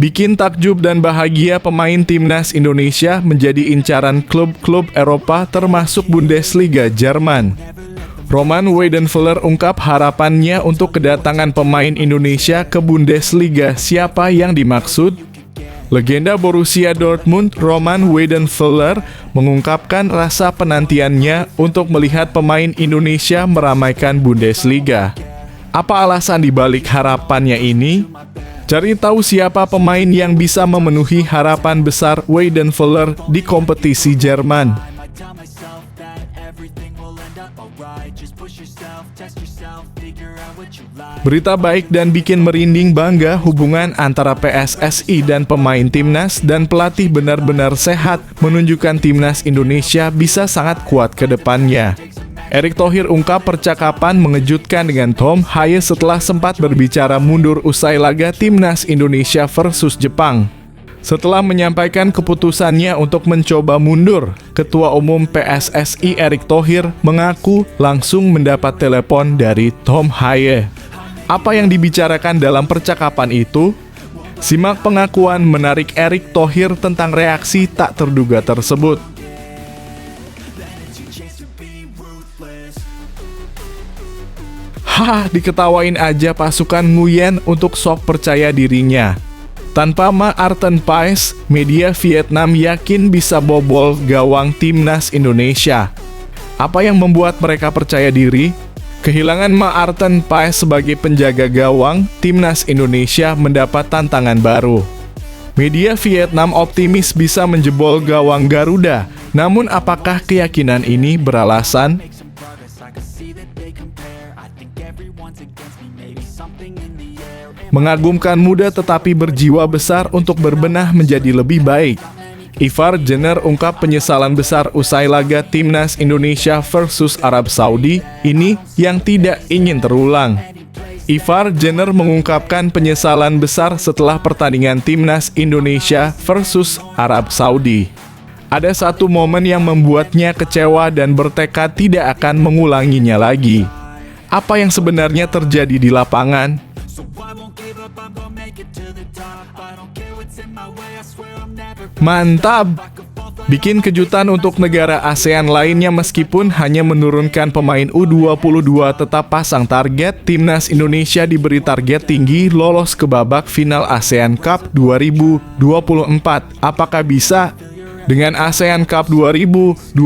Bikin takjub dan bahagia pemain timnas Indonesia menjadi incaran klub-klub Eropa termasuk Bundesliga Jerman. Roman Weidenfeller ungkap harapannya untuk kedatangan pemain Indonesia ke Bundesliga. Siapa yang dimaksud? Legenda Borussia Dortmund Roman Weidenfeller mengungkapkan rasa penantiannya untuk melihat pemain Indonesia meramaikan Bundesliga. Apa alasan dibalik harapannya ini? Cari tahu siapa pemain yang bisa memenuhi harapan besar Weidenfeller di kompetisi Jerman. Berita baik dan bikin merinding bangga, hubungan antara PSSI dan pemain timnas dan pelatih benar-benar sehat, menunjukkan timnas Indonesia bisa sangat kuat ke depannya. Erick Thohir ungkap percakapan mengejutkan dengan Tom Haye setelah sempat berbicara mundur usai laga timnas Indonesia versus Jepang. Setelah menyampaikan keputusannya untuk mencoba mundur, Ketua Umum PSSI Erick Thohir mengaku langsung mendapat telepon dari Tom Haye. Apa yang dibicarakan dalam percakapan itu? Simak pengakuan menarik Erick Thohir tentang reaksi tak terduga tersebut. Diketawain aja pasukan Nguyen untuk sok percaya dirinya. Tanpa Ma Arten Paes, media Vietnam yakin bisa bobol gawang timnas Indonesia. Apa yang membuat mereka percaya diri? Kehilangan Ma Arten Paes sebagai penjaga gawang, timnas Indonesia mendapat tantangan baru. Media Vietnam optimis bisa menjebol gawang Garuda, namun apakah keyakinan ini beralasan? Mengagumkan muda tetapi berjiwa besar untuk berbenah menjadi lebih baik. Ivar Jenner ungkap penyesalan besar usai laga timnas Indonesia versus Arab Saudi ini yang tidak ingin terulang. Ivar Jenner mengungkapkan penyesalan besar setelah pertandingan timnas Indonesia versus Arab Saudi. Ada satu momen yang membuatnya kecewa dan bertekad tidak akan mengulanginya lagi. Apa yang sebenarnya terjadi di lapangan? Mantap! Bikin kejutan untuk negara ASEAN lainnya meskipun hanya menurunkan pemain U22 tetap pasang target, timnas Indonesia diberi target tinggi lolos ke babak final ASEAN Cup 2024. Apakah bisa? Dengan ASEAN Cup 2024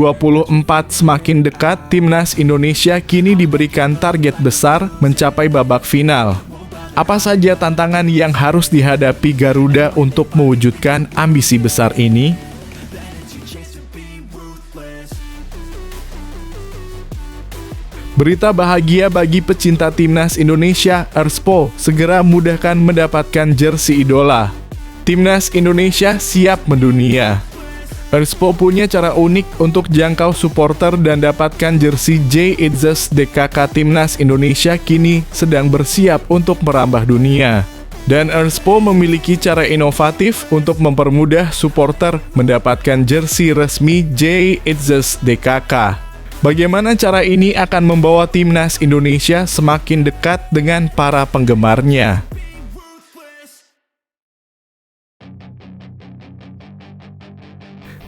semakin dekat, timnas Indonesia kini diberikan target besar mencapai babak final. Apa saja tantangan yang harus dihadapi Garuda untuk mewujudkan ambisi besar ini? Berita bahagia bagi pecinta timnas Indonesia, Erspo segera mudahkan mendapatkan jersey idola. Timnas Indonesia siap mendunia. Erspo punya cara unik untuk jangkau supporter dan dapatkan jersey J. Itzes DKK Timnas Indonesia kini sedang bersiap untuk merambah dunia. Dan Erspo memiliki cara inovatif untuk mempermudah supporter mendapatkan jersey resmi J. Itzes DKK. Bagaimana cara ini akan membawa Timnas Indonesia semakin dekat dengan para penggemarnya?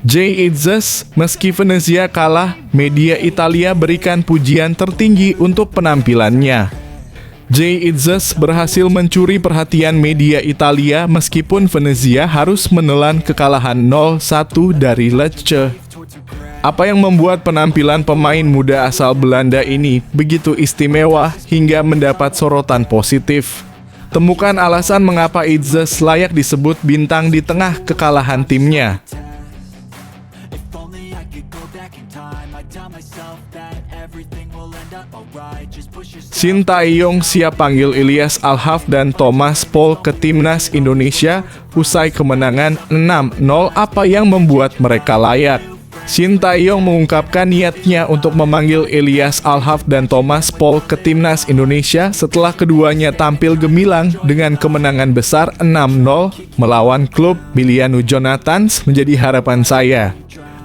J. Itzes, meski Venezia kalah, media Italia berikan pujian tertinggi untuk penampilannya. J. Itzes berhasil mencuri perhatian media Italia meskipun Venezia harus menelan kekalahan 0-1 dari Lecce. Apa yang membuat penampilan pemain muda asal Belanda ini begitu istimewa hingga mendapat sorotan positif? Temukan alasan mengapa Itzes layak disebut bintang di tengah kekalahan timnya. Shin Tae-yong siap panggil Ilyas Al-Haf dan Thomas Paul ke timnas Indonesia usai kemenangan 6-0. Apa yang membuat mereka layak? Shin Tae-yong mengungkapkan niatnya untuk memanggil Ilyas Al-Haf dan Thomas Paul ke timnas Indonesia setelah keduanya tampil gemilang dengan kemenangan besar 6-0 melawan klub Milianu Jonathans menjadi harapan saya.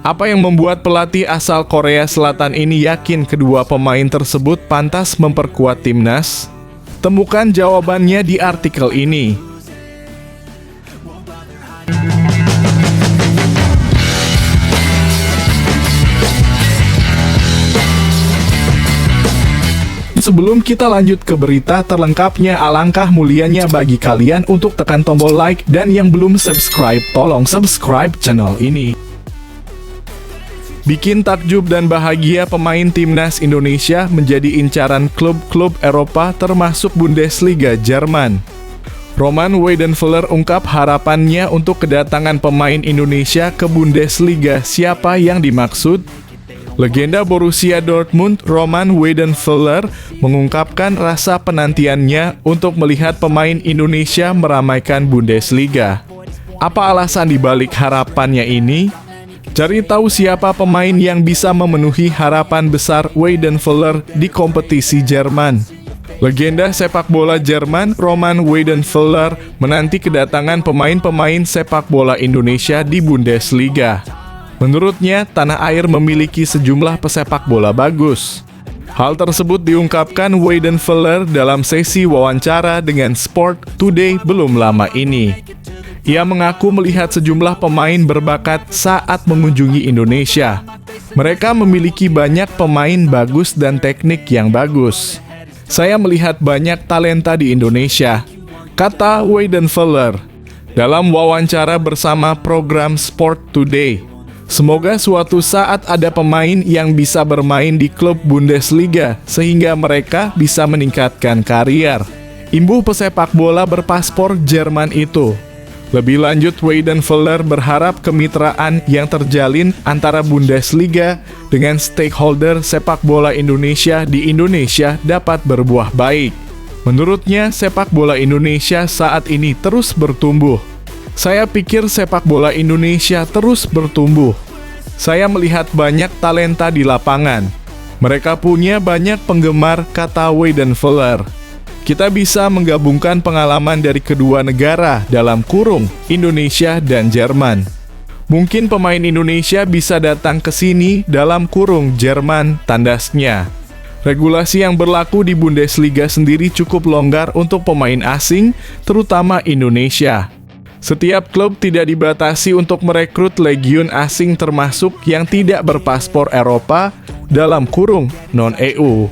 Apa yang membuat pelatih asal Korea Selatan ini yakin kedua pemain tersebut pantas memperkuat timnas? Temukan jawabannya di artikel ini. sebelum kita lanjut ke berita terlengkapnya, alangkah mulianya bagi kalian untuk tekan tombol like, dan yang belum subscribe, tolong subscribe channel ini. Bikin takjub dan bahagia pemain timnas Indonesia menjadi incaran klub-klub Eropa termasuk Bundesliga Jerman. Roman Weidenfeller ungkap harapannya untuk kedatangan pemain Indonesia ke Bundesliga. Siapa yang dimaksud? Legenda Borussia Dortmund, Roman Weidenfeller, mengungkapkan rasa penantiannya untuk melihat pemain Indonesia meramaikan Bundesliga. Apa alasan dibalik harapannya ini? Cari tahu siapa pemain yang bisa memenuhi harapan besar Weidenfeller di kompetisi Jerman. Legenda sepak bola Jerman, Roman Weidenfeller, menanti kedatangan pemain-pemain sepak bola Indonesia di Bundesliga. Menurutnya, tanah air memiliki sejumlah pesepak bola bagus. Hal tersebut diungkapkan Weidenfeller dalam sesi wawancara dengan Sport Today belum lama ini. Ia mengaku melihat sejumlah pemain berbakat saat mengunjungi Indonesia. Mereka memiliki banyak pemain bagus dan teknik yang bagus. Saya melihat banyak talenta di Indonesia, kata Weidenfeller dalam wawancara bersama program Sport Today. Semoga suatu saat ada pemain yang bisa bermain di klub Bundesliga sehingga mereka bisa meningkatkan karier. Imbuh pesepak bola berpaspor Jerman itu. Lebih lanjut, Weidenfeller berharap kemitraan yang terjalin antara Bundesliga dengan stakeholder sepak bola Indonesia di Indonesia dapat berbuah baik. Menurutnya, sepak bola Indonesia saat ini terus bertumbuh. Saya pikir sepak bola Indonesia terus bertumbuh. Saya melihat banyak talenta di lapangan. Mereka punya banyak penggemar, kata Weidenfeller. Kita bisa menggabungkan pengalaman dari kedua negara dalam kurung Indonesia dan Jerman. Mungkin pemain Indonesia bisa datang ke sini dalam kurung Jerman, tandasnya. Regulasi yang berlaku di Bundesliga sendiri cukup longgar untuk pemain asing, terutama Indonesia. Setiap klub tidak dibatasi untuk merekrut legiun asing termasuk yang tidak berpaspor Eropa dalam kurung non-EU.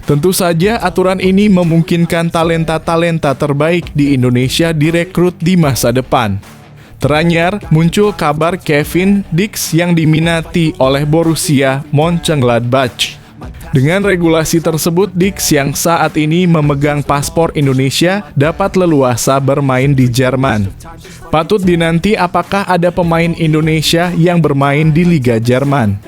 Tentu saja aturan ini memungkinkan talenta-talenta terbaik di Indonesia direkrut di masa depan. Teranyar, muncul kabar Kevin Dix yang diminati oleh Borussia Mönchengladbach. Dengan regulasi tersebut, Dix yang saat ini memegang paspor Indonesia dapat leluasa bermain di Jerman. Patut dinanti apakah ada pemain Indonesia yang bermain di Liga Jerman.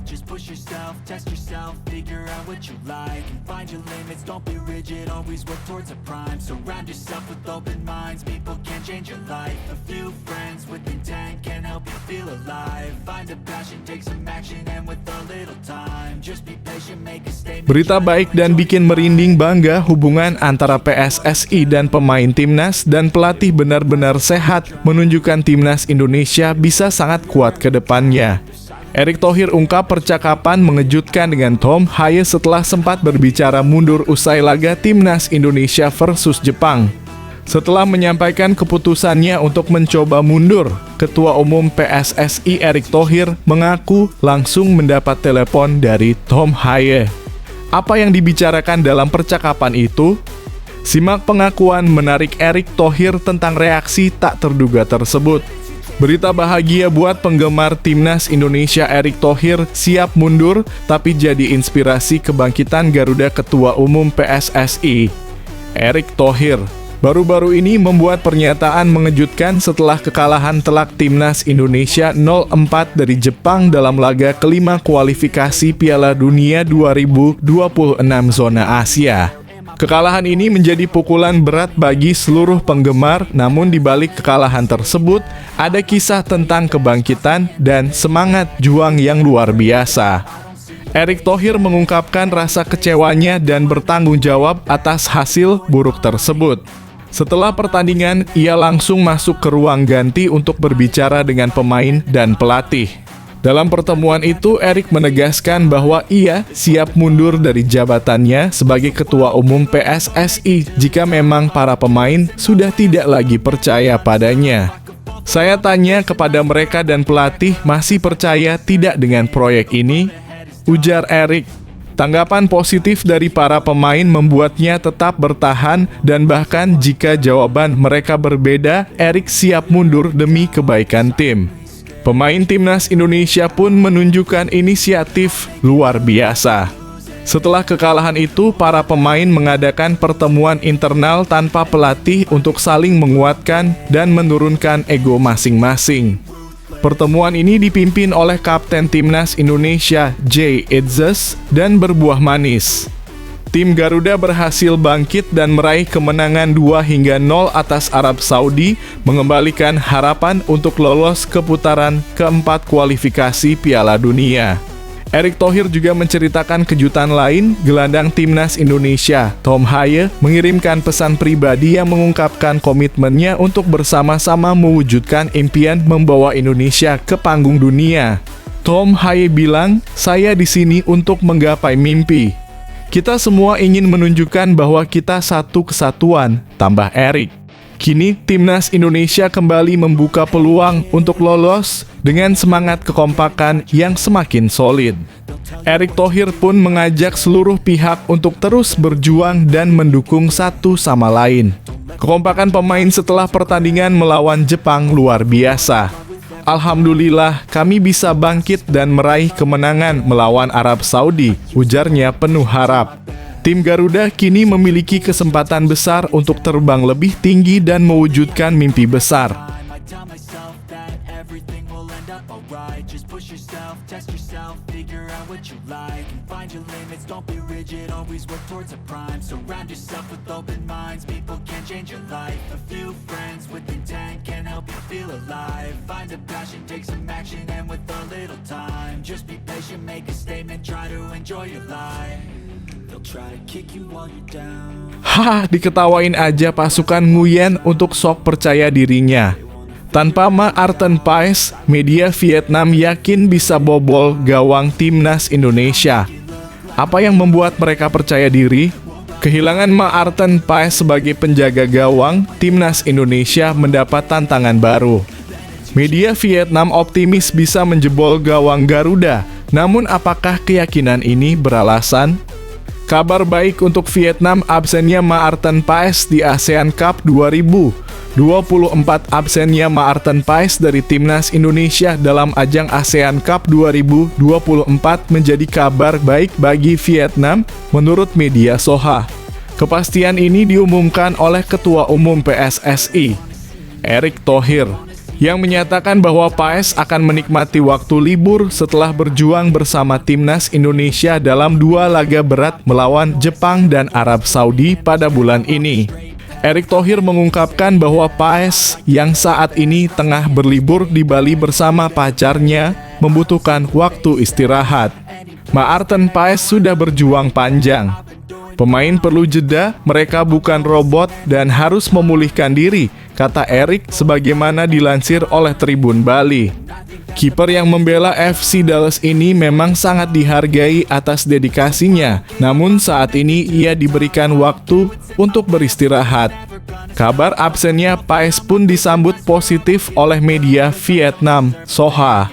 Just push yourself, test yourself, figure out what you like and find your limits, don't be rigid, always work towards a prime. Surround yourself with open minds, people can change your life. A few friends with intent can help you feel alive. Find a passion, take some action, and with a little time, just be patient, make a statement. Berita baik dan bikin merinding bangga, hubungan antara PSSI dan pemain timnas dan pelatih benar-benar sehat, menunjukkan timnas Indonesia bisa sangat kuat ke depannya. Erick Thohir ungkap percakapan mengejutkan dengan Tom Haye setelah sempat berbicara mundur usai laga timnas Indonesia versus Jepang. Setelah menyampaikan keputusannya untuk mencoba mundur, Ketua Umum PSSI Erick Thohir mengaku langsung mendapat telepon dari Tom Haye. Apa yang dibicarakan dalam percakapan itu? Simak pengakuan menarik Erick Thohir tentang reaksi tak terduga tersebut. Berita bahagia buat penggemar timnas Indonesia. Erick Thohir siap mundur tapi jadi inspirasi kebangkitan Garuda. Ketua Umum PSSI Erick Thohir baru-baru ini membuat pernyataan mengejutkan setelah kekalahan telak timnas Indonesia 0-4 dari Jepang dalam laga kelima kualifikasi Piala Dunia 2026 zona Asia. Kekalahan ini menjadi pukulan berat bagi seluruh penggemar, namun di balik kekalahan tersebut, ada kisah tentang kebangkitan dan semangat juang yang luar biasa. Erick Thohir mengungkapkan rasa kecewanya dan bertanggung jawab atas hasil buruk tersebut. Setelah pertandingan, ia langsung masuk ke ruang ganti untuk berbicara dengan pemain dan pelatih. Dalam pertemuan itu, Erick menegaskan bahwa ia siap mundur dari jabatannya sebagai Ketua Umum PSSI jika memang para pemain sudah tidak lagi percaya padanya. Saya tanya kepada mereka dan pelatih masih percaya tidak dengan proyek ini? Ujar Erick. Tanggapan positif dari para pemain membuatnya tetap bertahan dan bahkan jika jawaban mereka berbeda, Erik siap mundur demi kebaikan tim. Pemain timnas Indonesia pun menunjukkan inisiatif luar biasa. Setelah kekalahan itu, para pemain mengadakan pertemuan internal tanpa pelatih untuk saling menguatkan dan menurunkan ego masing-masing. Pertemuan ini dipimpin oleh Kapten Timnas Indonesia, Jay Itzes, dan berbuah manis. Tim Garuda berhasil bangkit dan meraih kemenangan 2-0 atas Arab Saudi, mengembalikan harapan untuk lolos ke putaran keempat kualifikasi Piala Dunia. Erick Thohir juga menceritakan kejutan lain. Gelandang Timnas Indonesia, Tom Haye, mengirimkan pesan pribadi yang mengungkapkan komitmennya untuk bersama-sama mewujudkan impian membawa Indonesia ke panggung dunia. Tom Haye bilang, "Saya di sini untuk menggapai mimpi. Kita semua ingin menunjukkan bahwa kita satu kesatuan," tambah Erick. Kini, Timnas Indonesia kembali membuka peluang untuk lolos dengan semangat kekompakan yang semakin solid. Erick Thohir pun mengajak seluruh pihak untuk terus berjuang dan mendukung satu sama lain. Kekompakan pemain setelah pertandingan melawan Jepang luar biasa. "Alhamdulillah, kami bisa bangkit dan meraih kemenangan melawan Arab Saudi," ujarnya penuh harap. Tim Garuda kini memiliki kesempatan besar untuk terbang lebih tinggi dan mewujudkan mimpi besar. Diketawain aja pasukan Nguyen untuk sok percaya dirinya. Tanpa Maarten Paes, media Vietnam yakin bisa bobol gawang Timnas Indonesia. Apa yang membuat mereka percaya diri? Kehilangan Maarten Paes sebagai penjaga gawang, Timnas Indonesia mendapat tantangan baru. Media Vietnam optimis bisa menjebol gawang Garuda, namun apakah keyakinan ini beralasan? Kabar baik untuk Vietnam, absennya Maarten Paes di ASEAN Cup 2024. Absennya Maarten Paes dari Timnas Indonesia dalam ajang ASEAN Cup 2024 menjadi kabar baik bagi Vietnam, menurut media Soha. Kepastian ini diumumkan oleh Ketua Umum PSSI, Erick Thohir, yang menyatakan bahwa Paes akan menikmati waktu libur setelah berjuang bersama Timnas Indonesia dalam 2 laga berat melawan Jepang dan Arab Saudi pada bulan ini. Erick Thohir mengungkapkan bahwa Paes yang saat ini tengah berlibur di Bali bersama pacarnya membutuhkan waktu istirahat. Maarten Paes sudah berjuang panjang. Pemain perlu jeda, mereka bukan robot dan harus memulihkan diri, kata Erick sebagaimana dilansir oleh Tribun Bali. Kiper yang membela FC Dallas ini memang sangat dihargai atas dedikasinya, namun saat ini ia diberikan waktu untuk beristirahat. Kabar absennya Paes pun disambut positif oleh media Vietnam, Soha.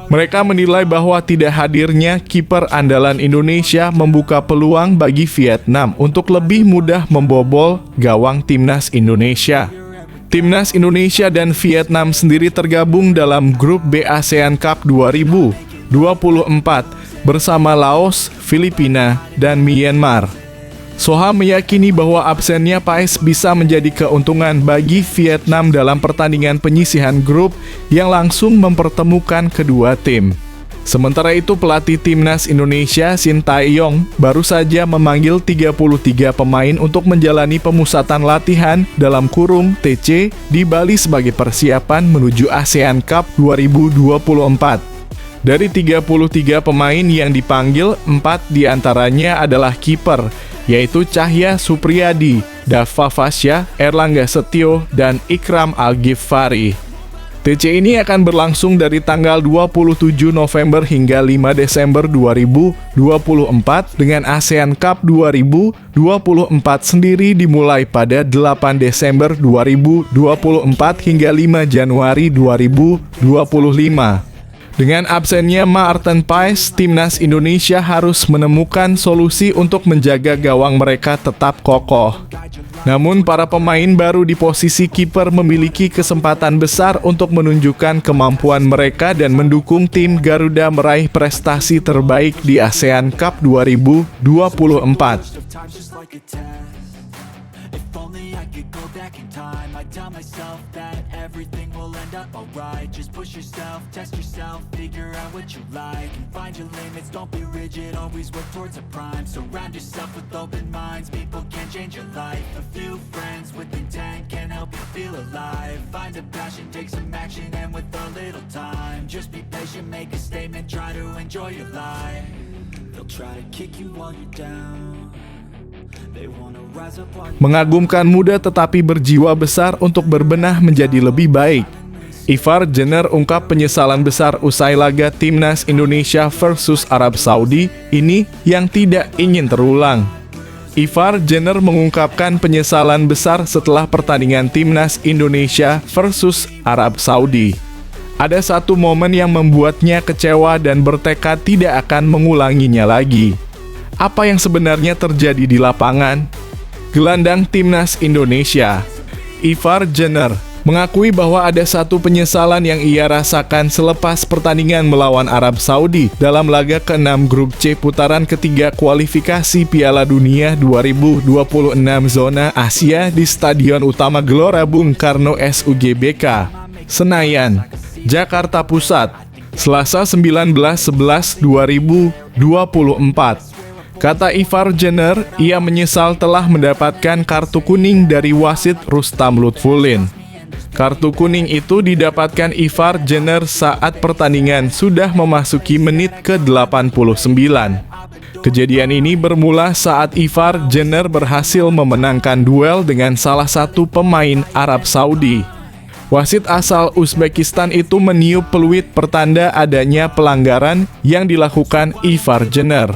Mereka menilai bahwa tidak hadirnya kiper andalan Indonesia membuka peluang bagi Vietnam untuk lebih mudah membobol gawang Timnas Indonesia. Timnas Indonesia dan Vietnam sendiri tergabung dalam grup B ASEAN Cup 2024 bersama Laos, Filipina, dan Myanmar. Soha meyakini bahwa absennya Paes bisa menjadi keuntungan bagi Vietnam dalam pertandingan penyisihan grup yang langsung mempertemukan kedua tim. Sementara itu, pelatih Timnas Indonesia Shin Tae-yong baru saja memanggil 33 pemain untuk menjalani pemusatan latihan dalam kurung TC di Bali sebagai persiapan menuju ASEAN Cup 2024. Dari 33 pemain yang dipanggil, 4 diantaranya adalah kiper, yaitu Cahya Supriyadi, Dava Fasya, Erlangga Setio, dan Ikram Al-Ghifari. TC ini akan berlangsung dari tanggal 27 November hingga 5 Desember 2024 dengan ASEAN Cup 2024 sendiri dimulai pada 8 Desember 2024 hingga 5 Januari 2025. Dengan absennya Maarten Paes, timnas Indonesia harus menemukan solusi untuk menjaga gawang mereka tetap kokoh. Namun para pemain baru di posisi kiper memiliki kesempatan besar untuk menunjukkan kemampuan mereka dan mendukung tim Garuda meraih prestasi terbaik di ASEAN Cup 2024. If only I could go back in time, I'd tell myself that everything will end up alright. Just push yourself, test yourself, figure out what you like, and find your limits, don't be rigid, always work towards a prime. Surround yourself with open minds, people can change your life. A few friends with intent can help you feel alive. Find a passion, take some action, and with a little time, just be patient, make a statement, try to enjoy your life. They'll try to kick you while you're down. Mengagumkan muda tetapi berjiwa besar untuk berbenah menjadi lebih baik. Ivar Jenner ungkap penyesalan besar usai laga timnas Indonesia versus Arab Saudi ini yang tidak ingin terulang. Ivar Jenner mengungkapkan penyesalan besar setelah pertandingan timnas Indonesia versus Arab Saudi. Ada satu momen yang membuatnya kecewa dan bertekad tidak akan mengulanginya lagi. Apa yang sebenarnya terjadi di lapangan? Gelandang timnas Indonesia, Ivar Jenner, mengakui bahwa ada satu penyesalan yang ia rasakan selepas pertandingan melawan Arab Saudi dalam laga ke-6 Grup C putaran ketiga kualifikasi Piala Dunia 2026 zona Asia di Stadion Utama Gelora Bung Karno SUGBK, Senayan, Jakarta Pusat, Selasa 19/11/2024. Kata Ivar Jenner, ia menyesal telah mendapatkan kartu kuning dari wasit Rustam Lutfulin. Kartu kuning itu didapatkan Ivar Jenner saat pertandingan sudah memasuki menit ke-89. Kejadian ini bermula saat Ivar Jenner berhasil memenangkan duel dengan salah satu pemain Arab Saudi. Wasit asal Uzbekistan itu meniup peluit pertanda adanya pelanggaran yang dilakukan Ivar Jenner.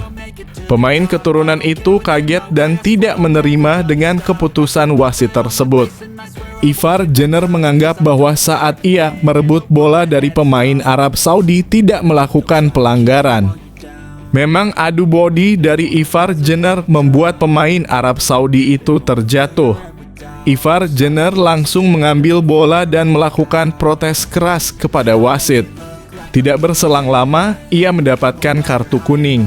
Pemain keturunan itu kaget dan tidak menerima dengan keputusan wasit tersebut. Ivar Jenner menganggap bahwa saat ia merebut bola dari pemain Arab Saudi tidak melakukan pelanggaran. Memang adu body dari Ivar Jenner membuat pemain Arab Saudi itu terjatuh. Ivar Jenner langsung mengambil bola dan melakukan protes keras kepada wasit. Tidak berselang lama, ia mendapatkan kartu kuning.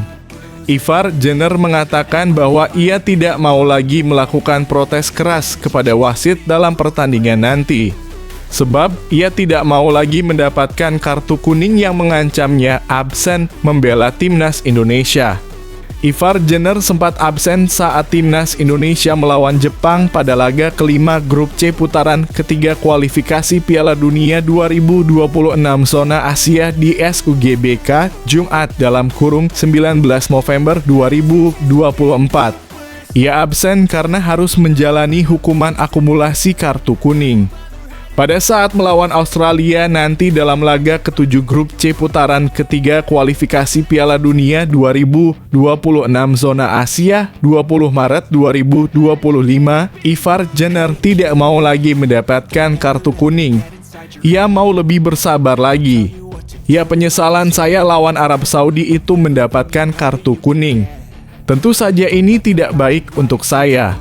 Ivar Jenner mengatakan bahwa ia tidak mau lagi melakukan protes keras kepada wasit dalam pertandingan nanti. Sebab ia tidak mau lagi mendapatkan kartu kuning yang mengancamnya absen membela timnas Indonesia. Ivar Jenner sempat absen saat timnas Indonesia melawan Jepang pada laga kelima Grup C putaran ketiga kualifikasi Piala Dunia 2026 zona Asia di SUGBK Jumat (19 November 2024). Ia absen karena harus menjalani hukuman akumulasi kartu kuning. Pada saat melawan Australia nanti dalam laga ke-7 Grup C putaran ketiga kualifikasi Piala Dunia 2026 zona Asia 20 Maret 2025, Ivar Jenner tidak mau lagi mendapatkan kartu kuning. Ia mau lebih bersabar lagi. Ya, penyesalan saya lawan Arab Saudi itu mendapatkan kartu kuning. Tentu saja ini tidak baik untuk saya.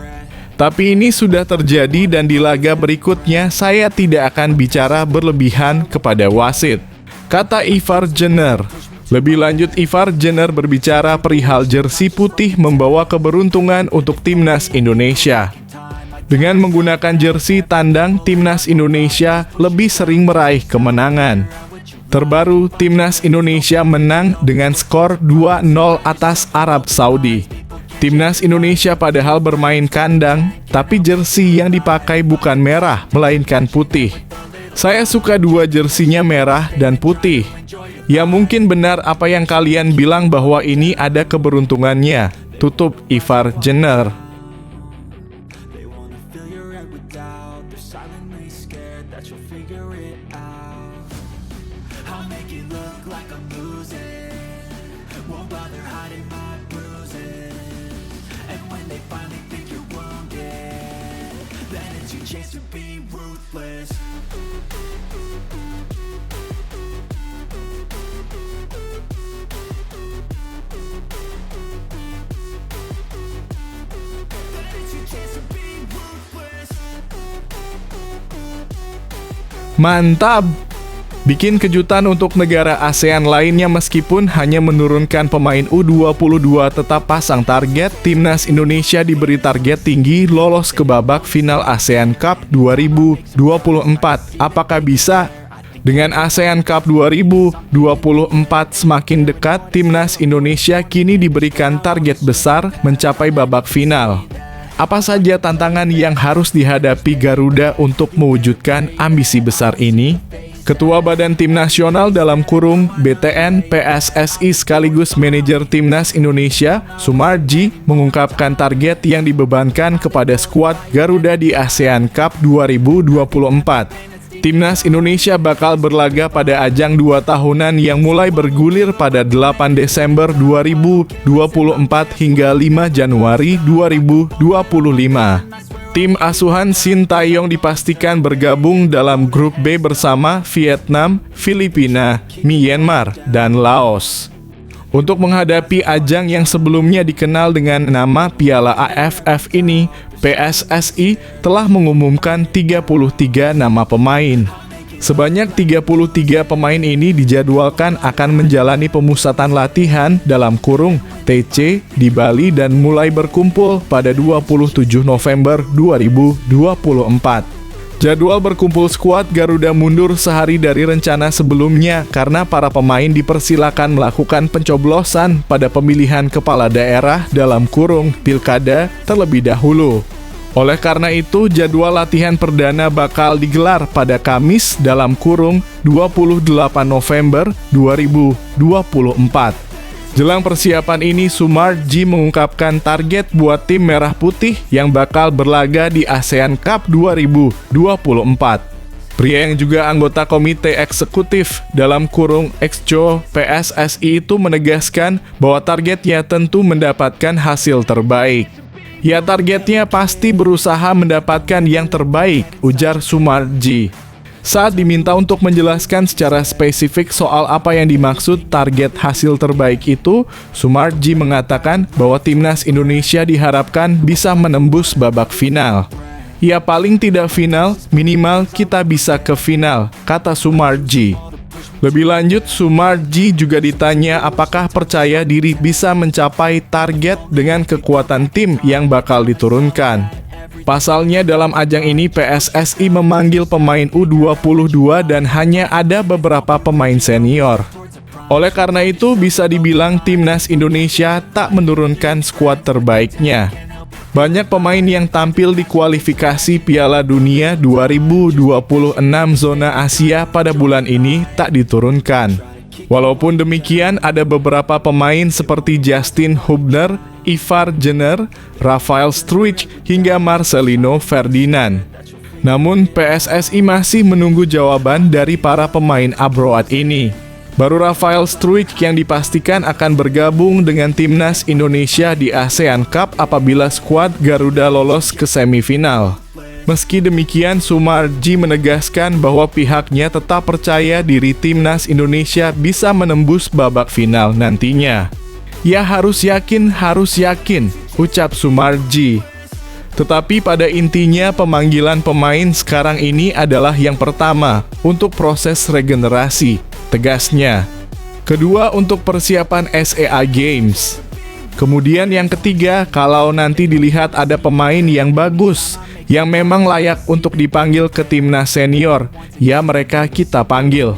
Tapi ini sudah terjadi dan di laga berikutnya saya tidak akan bicara berlebihan kepada wasit, kata Ivar Jenner. Lebih lanjut, Ivar Jenner berbicara perihal jersey putih membawa keberuntungan untuk timnas Indonesia. Dengan menggunakan jersey tandang, timnas Indonesia lebih sering meraih kemenangan. Terbaru, timnas Indonesia menang dengan skor 2-0 atas Arab Saudi. Timnas Indonesia padahal bermain kandang, tapi jersey yang dipakai bukan merah, melainkan putih. Saya suka dua jersinya merah dan putih. Ya, mungkin benar apa yang kalian bilang bahwa ini ada keberuntungannya, tutup Ivar Jenner. Chance to be ruthless. Mantap! Bikin kejutan untuk negara ASEAN lainnya meskipun hanya menurunkan pemain U22 tetap pasang target, Timnas Indonesia diberi target tinggi lolos ke babak final ASEAN Cup 2024. Apakah bisa? Dengan ASEAN Cup 2024 semakin dekat, Timnas Indonesia kini diberikan target besar mencapai babak final. Apa saja tantangan yang harus dihadapi Garuda untuk mewujudkan ambisi besar ini? Ketua Badan Tim Nasional (BTN) PSSI sekaligus manajer Timnas Indonesia, Sumarji, mengungkapkan target yang dibebankan kepada skuad Garuda di ASEAN Cup 2024. Timnas Indonesia bakal berlaga pada ajang 2 tahunan yang mulai bergulir pada 8 Desember 2024 hingga 5 Januari 2025. Tim asuhan Sintayong dipastikan bergabung dalam grup B bersama Vietnam, Filipina, Myanmar, dan Laos. Untuk menghadapi ajang yang sebelumnya dikenal dengan nama Piala AFF ini, PSSI telah mengumumkan 33 nama pemain. Sebanyak 33 pemain ini dijadwalkan akan menjalani pemusatan latihan (TC) di Bali dan mulai berkumpul pada 27 November 2024. Jadwal berkumpul skuad Garuda mundur sehari dari rencana sebelumnya karena para pemain dipersilakan melakukan pencoblosan pada pemilihan kepala daerah (Pilkada) terlebih dahulu. Oleh karena itu, jadwal latihan perdana bakal digelar pada Kamis (28 November 2024). Jelang persiapan ini, Sumarji mengungkapkan target buat tim merah putih yang bakal berlaga di ASEAN Cup 2024. Pria yang juga anggota Komite Eksekutif (Exco) PSSI itu menegaskan bahwa targetnya tentu mendapatkan hasil terbaik. Ya, targetnya pasti berusaha mendapatkan yang terbaik, ujar Sumarji. Saat diminta untuk menjelaskan secara spesifik soal apa yang dimaksud target hasil terbaik itu, Sumarji mengatakan bahwa Timnas Indonesia diharapkan bisa menembus babak final. Ya, paling tidak final, minimal kita bisa ke final, kata Sumarji. Lebih lanjut, Sumarji juga ditanya apakah percaya diri bisa mencapai target dengan kekuatan tim yang bakal diturunkan. Pasalnya dalam ajang ini PSSI memanggil pemain U22 dan hanya ada beberapa pemain senior. Oleh karena itu bisa dibilang Timnas Indonesia tak menurunkan skuad terbaiknya. Banyak pemain yang tampil di kualifikasi Piala Dunia 2026 zona Asia pada bulan ini tak diturunkan. Walaupun demikian, ada beberapa pemain seperti Justin Hubner, Ivar Jenner, Rafael Struijk, hingga Marcelino Ferdinand. Namun, PSSI masih menunggu jawaban dari para pemain abroad ini. Baru Rafael Struijk yang dipastikan akan bergabung dengan Timnas Indonesia di ASEAN Cup apabila skuad Garuda lolos ke semifinal. Meski demikian, Sumarji menegaskan bahwa pihaknya tetap percaya diri Timnas Indonesia bisa menembus babak final nantinya. Ya, harus yakin, ucap Sumarji. Tetapi pada intinya pemanggilan pemain sekarang ini adalah yang pertama untuk proses regenerasi, tegasnya. Kedua, untuk persiapan SEA Games. Kemudian yang ketiga, kalau nanti dilihat ada pemain yang bagus, yang memang layak untuk dipanggil ke timnas senior, ya mereka kita panggil.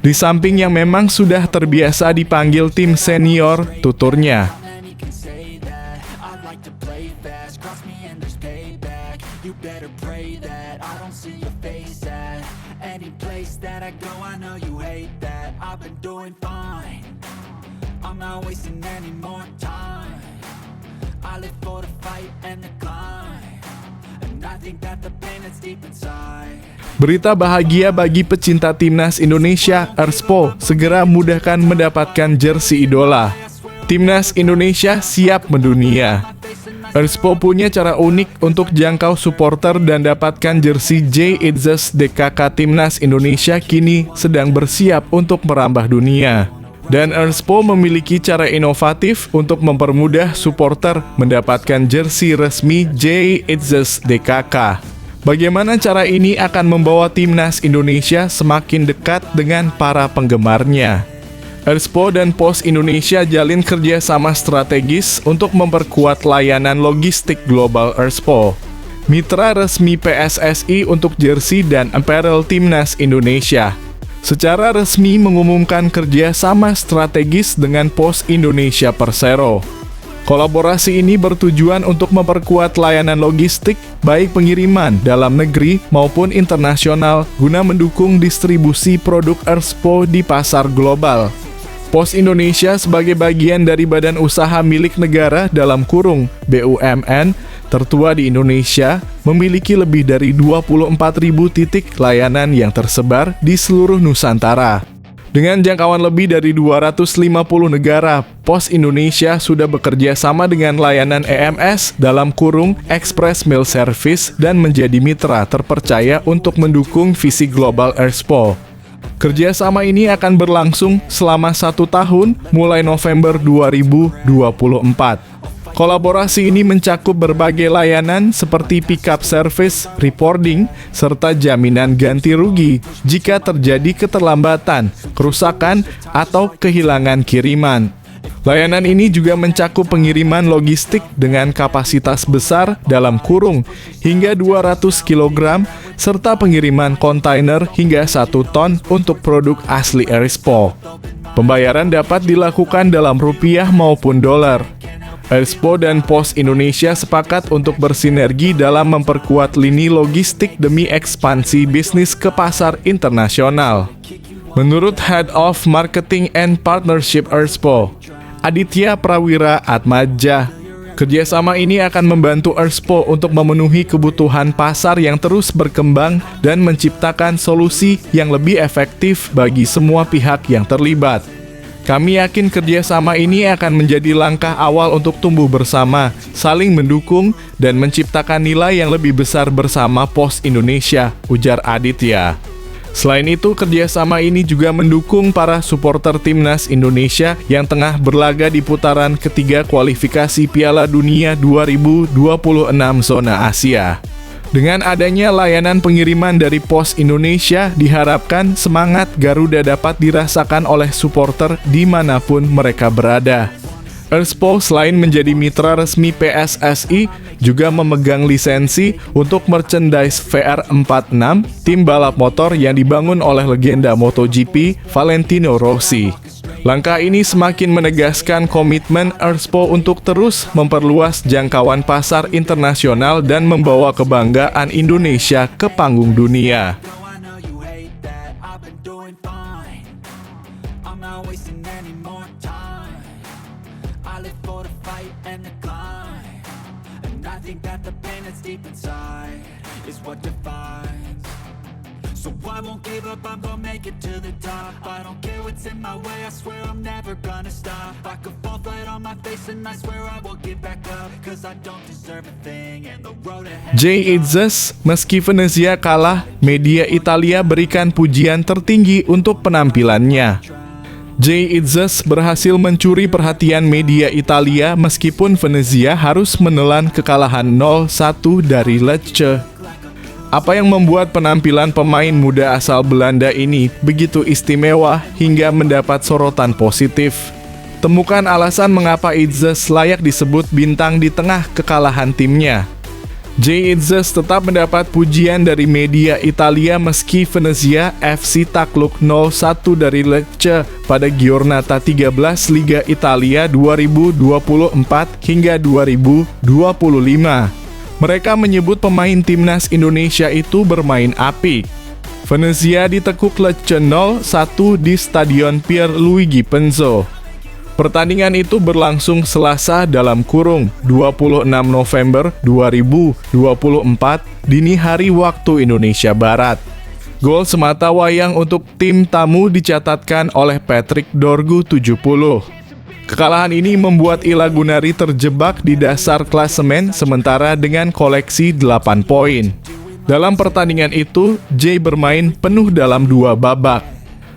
Di samping yang memang sudah terbiasa dipanggil tim senior, tuturnya. Berita bahagia bagi pecinta Timnas Indonesia, Erspo segera mudahkan mendapatkan jersey idola. Timnas Indonesia siap mendunia. Erspo punya cara unik untuk jangkau supporter dan dapatkan jersey J. Itzes DKK Timnas Indonesia kini sedang bersiap untuk merambah dunia. Dan Erspo memiliki cara inovatif untuk mempermudah supporter mendapatkan jersey resmi J. Itzes DKK. Bagaimana cara ini akan membawa timnas Indonesia semakin dekat dengan para penggemarnya? Erspo dan Pos Indonesia jalin kerjasama strategis untuk memperkuat layanan logistik global Erspo. Mitra resmi PSSI untuk jersey dan apparel timnas Indonesia. Secara resmi mengumumkan kerjasama strategis dengan Pos Indonesia Persero. Kolaborasi ini bertujuan untuk memperkuat layanan logistik, baik pengiriman dalam negeri maupun internasional, guna mendukung distribusi produk Erspo di pasar global. Pos Indonesia sebagai bagian dari badan usaha milik negara dalam kurung BUMN tertua di Indonesia, memiliki lebih dari 24.000 titik layanan yang tersebar di seluruh Nusantara. Dengan jangkauan lebih dari 250 negara, Pos Indonesia sudah bekerja sama dengan layanan EMS dalam kurung Express Mail Service dan menjadi mitra terpercaya untuk mendukung visi Global Erspo. Kerjasama ini akan berlangsung selama 1 tahun mulai November 2024. Kolaborasi ini mencakup berbagai layanan seperti pick-up service, reporting, serta jaminan ganti rugi jika terjadi keterlambatan, kerusakan, atau kehilangan kiriman. Layanan ini juga mencakup pengiriman logistik dengan kapasitas besar dalam kurung hingga 200 kg, serta pengiriman kontainer hingga 1 ton untuk produk asli Erspo. Pembayaran dapat dilakukan dalam rupiah maupun dolar. Erspo dan Pos Indonesia sepakat untuk bersinergi dalam memperkuat lini logistik demi ekspansi bisnis ke pasar internasional. Menurut Head of Marketing and Partnership Erspo, Aditya Prawira Atmaja, kerjasama ini akan membantu Erspo untuk memenuhi kebutuhan pasar yang terus berkembang dan menciptakan solusi yang lebih efektif bagi semua pihak yang terlibat. Kami yakin kerjasama ini akan menjadi langkah awal untuk tumbuh bersama, saling mendukung, dan menciptakan nilai yang lebih besar bersama Pos Indonesia, ujar Aditya. Selain itu, kerjasama ini juga mendukung para supporter timnas Indonesia yang tengah berlaga di putaran ketiga kualifikasi Piala Dunia 2026 zona Asia. Dengan adanya layanan pengiriman dari Pos Indonesia, diharapkan semangat Garuda dapat dirasakan oleh supporter dimanapun mereka berada. Erspo selain menjadi mitra resmi PSSI, juga memegang lisensi untuk merchandise VR46, tim balap motor yang dibangun oleh legenda MotoGP Valentino Rossi. Langkah ini semakin menegaskan komitmen Erspo untuk terus memperluas jangkauan pasar internasional dan membawa kebanggaan Indonesia ke panggung dunia. So I won't give up, I'm gonna make it to the top. I don't care what's in my way, I swear I'm never gonna stop. I could fall flat on my face and I swear I will get back up. Cause I don't deserve a thing and the road ahead. Jay Itzes, meski Venezia kalah, media Italia berikan pujian tertinggi untuk penampilannya. Jay Itzes berhasil mencuri perhatian media Italia meskipun Venezia harus menelan kekalahan 0-1 dari Lecce. Apa yang membuat penampilan pemain muda asal Belanda ini begitu istimewa hingga mendapat sorotan positif? Temukan alasan mengapa Itzes layak disebut bintang di tengah kekalahan timnya. Jay Itzes tetap mendapat pujian dari media Italia meski Venezia FC takluk 0-1 dari Lecce pada Giornata 13 Liga Italia 2024 hingga 2025. Mereka menyebut pemain timnas Indonesia itu bermain apik. Venezia ditekuk Lecce 0-1 di Stadion Pierluigi Penzo. Pertandingan itu berlangsung Selasa dalam kurung 26 November 2024 dini hari waktu Indonesia Barat. Gol semata wayang untuk tim tamu dicatatkan oleh Patrick Dorgu 70. Kekalahan ini membuat Ila Gunari terjebak di dasar klasemen sementara dengan koleksi 8 poin. Dalam pertandingan itu, Jay bermain penuh dalam 2 babak.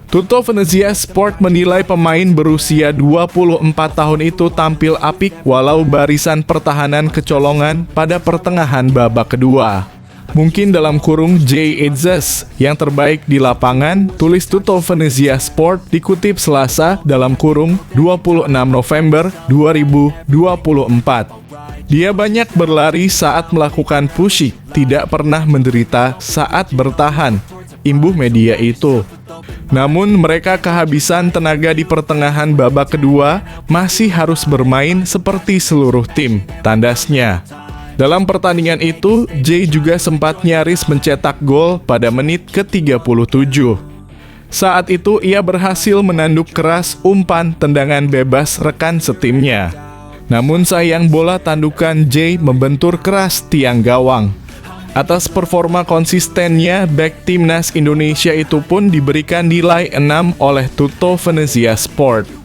Tutto Venezia Sport menilai pemain berusia 24 tahun itu tampil apik walau barisan pertahanan kecolongan pada pertengahan babak kedua. mungkin dalam kurung Jay Itzes, yang terbaik di lapangan, tulis Tutto Venezia Sport dikutip Selasa dalam kurung 26 November 2024. Dia banyak berlari saat melakukan push, tidak pernah menderita saat bertahan, imbuh media itu. Namun mereka kehabisan tenaga di pertengahan babak kedua, masih harus bermain seperti seluruh tim, tandasnya. Dalam pertandingan itu, Jay juga sempat nyaris mencetak gol pada menit ke-37. Saat itu ia berhasil menanduk keras umpan tendangan bebas rekan setimnya. Namun sayang bola tandukan Jay membentur keras tiang gawang. Atas performa konsistennya, bek timnas Indonesia itu pun diberikan nilai 6 oleh Tutto Venezia Sport.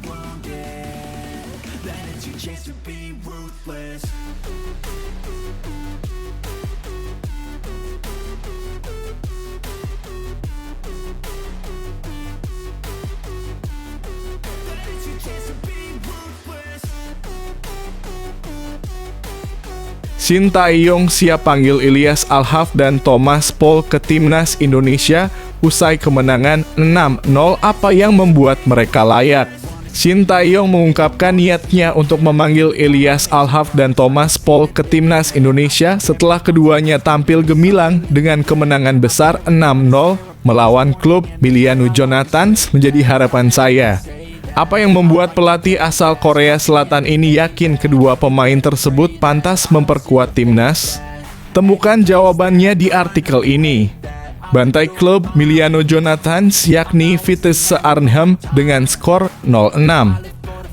Sintayong siap panggil Ilyas Al-Haf dan Thomas Paul ke timnas Indonesia usai kemenangan 6-0. Apa yang membuat mereka layak? Sintayong mengungkapkan niatnya untuk memanggil Ilyas Al-Haf dan Thomas Paul ke timnas Indonesia setelah keduanya tampil gemilang dengan kemenangan besar 6-0 melawan klub Miliano Jonathans menjadi harapan saya. Apa yang membuat pelatih asal Korea Selatan ini yakin kedua pemain tersebut pantas memperkuat timnas? Temukan jawabannya di artikel ini. Bantai klub Miliano Jonathans yakni Vitesse Arnhem dengan skor 0-6.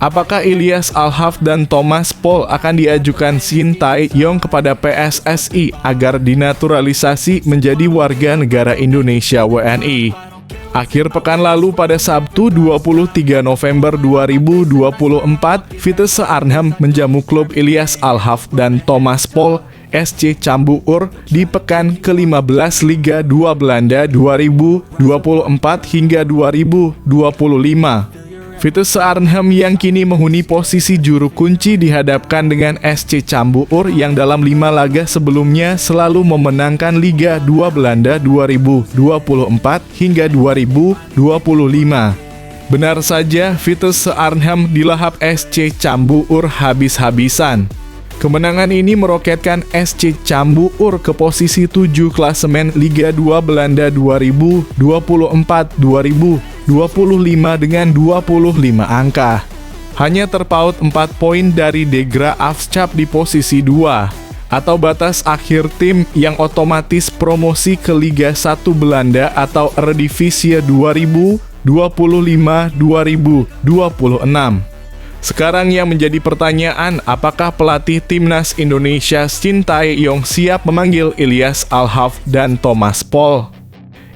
Apakah Ilyas Al-Haf dan Thomas Paul akan diajukan Sintayong kepada PSSI agar dinaturalisasi menjadi warga negara Indonesia WNI? Akhir pekan lalu pada Sabtu 23 November 2024, Vitesse Arnhem menjamu klub Ilyas Al-Haf dan Thomas Paul SC Cambuur di pekan ke-15 Liga 2 Belanda 2024 hingga 2025. Vitesse Arnhem yang kini menghuni posisi juru kunci dihadapkan dengan SC Cambuur yang dalam 5 laga sebelumnya selalu memenangkan Liga 2 Belanda 2024 hingga 2025. Benar saja, Vitesse Arnhem dilahap SC Cambuur habis-habisan. Kemenangan ini meroketkan SC Cambuur ke posisi 7 klasemen Liga 2 Belanda 2024-2025 dengan 25 angka. Hanya terpaut 4 poin dari Degra Afschap di posisi 2, atau batas akhir tim yang otomatis promosi ke Liga 1 Belanda atau Eredivisie 2025-2026. Sekarang yang menjadi pertanyaan, apakah pelatih timnas Indonesia Sintayong siap memanggil Ilyas Al-Haf dan Thomas Paul?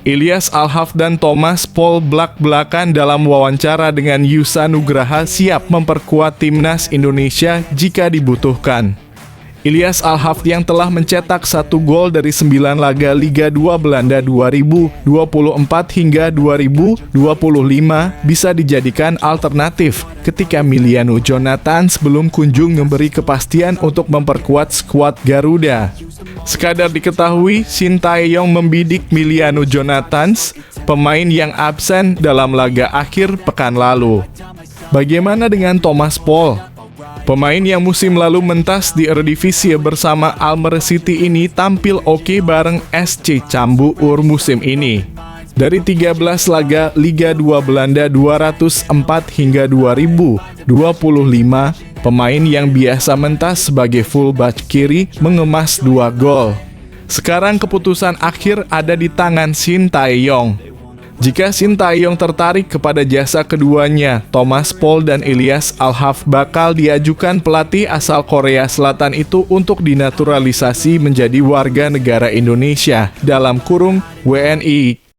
Ilyas Al-Haf dan Thomas Paul belak-belakan dalam wawancara dengan Yusa Nugraha siap memperkuat timnas Indonesia jika dibutuhkan. Ilyas Al-Haf yang telah mencetak 1 gol dari 9 laga Liga 2 Belanda 2024 hingga 2025 bisa dijadikan alternatif ketika Miliano Jonathans belum kunjung memberi kepastian untuk memperkuat skuad Garuda. Sekadar diketahui, Sintayong membidik Miliano Jonathans, pemain yang absen dalam laga akhir pekan lalu. Bagaimana dengan Thomas Paul? Pemain yang musim lalu mentas di Eredivisie bersama Almere City ini tampil oke bareng SC Cambuur musim ini. Dari 13 laga Liga 2 Belanda 204 hingga 2025, pemain yang biasa mentas sebagai fullback kiri mengemas 2 gol. Sekarang keputusan akhir ada di tangan Sintayong. Jika Sintayong tertarik kepada jasa keduanya, Thomas Paul dan Ilyas Al-Haf bakal diajukan pelatih asal Korea Selatan itu untuk dinaturalisasi menjadi warga negara Indonesia dalam kurung WNI.